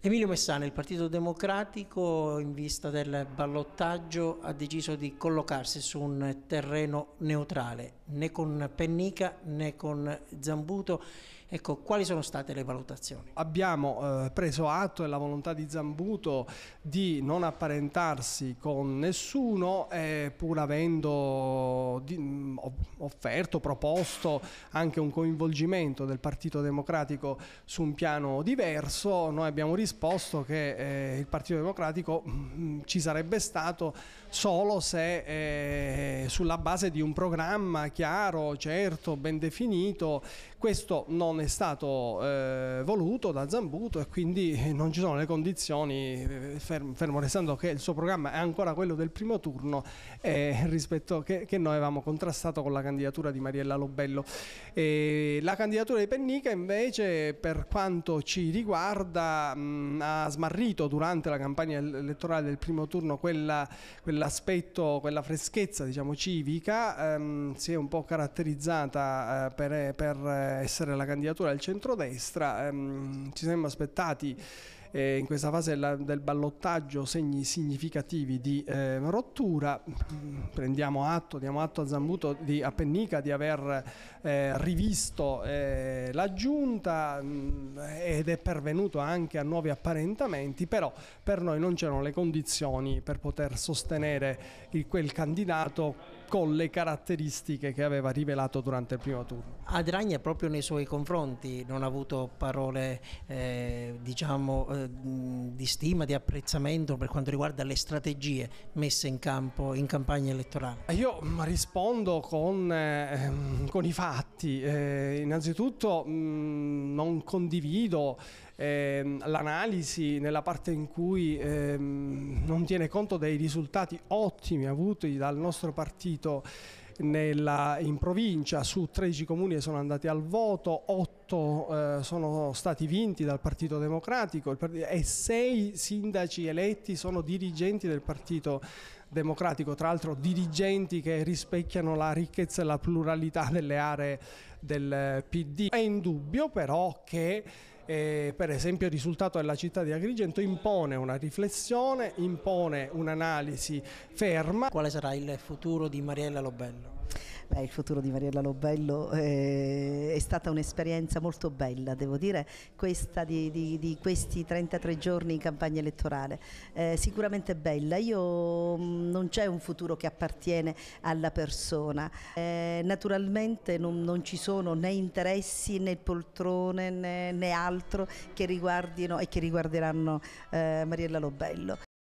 Emilio Messana, il Partito Democratico, in vista del ballottaggio, ha deciso di collocarsi su un terreno neutrale, né con Pennica né con Zambuto. Ecco, quali sono state le valutazioni? Abbiamo preso atto della volontà di Zambuto di non apparentarsi con nessuno, pur avendo offerto, proposto anche un coinvolgimento del Partito Democratico su un piano diverso. Noi abbiamo risposto che il Partito Democratico ci sarebbe stato solo se sulla base di un programma chiaro, certo, ben definito. Questo non è stato voluto da Zambuto e quindi non ci sono le condizioni, fermo restando che il suo programma è ancora quello del primo turno, rispetto che noi avevamo contrastato con la candidatura di Mariella Lobello. La candidatura di Pennica invece, per quanto ci riguarda, ha smarrito durante la campagna elettorale del primo turno quell'aspetto, quella freschezza, diciamo, civica. Si è un po' caratterizzata per essere la candidatura del centrodestra. Ci siamo aspettati in questa fase del ballottaggio segni significativi di rottura. Diamo atto a Zambuto, a Pennica, di aver rivisto la giunta ed è pervenuto anche a nuovi apparentamenti, però per noi non c'erano le condizioni per poter sostenere quel candidato con le caratteristiche che aveva rivelato durante il primo turno. Adragna proprio nei suoi confronti non ha avuto parole di stima, di apprezzamento per quanto riguarda le strategie messe in campo in campagna elettorale? Io rispondo con i fatti. Innanzitutto non condivido l'analisi nella parte in cui non tiene conto dei risultati ottimi avuti dal nostro partito in provincia. Su 13 comuni sono andati al voto, 8 sono stati vinti dal Partito Democratico e 6 sindaci eletti sono dirigenti del Partito Democratico, tra l'altro dirigenti che rispecchiano la ricchezza e la pluralità delle aree del PD. È indubbio però che per esempio il risultato della città di Agrigento impone una riflessione, impone un'analisi ferma. Quale sarà il futuro di Mariella Lobello? Il futuro di Mariella Lobello è stata un'esperienza molto bella, devo dire, questa di questi 33 giorni in campagna elettorale, sicuramente bella. Non c'è un futuro che appartiene alla persona, naturalmente non ci sono né interessi né poltrone né altro che riguardino e che riguarderanno Mariella Lobello.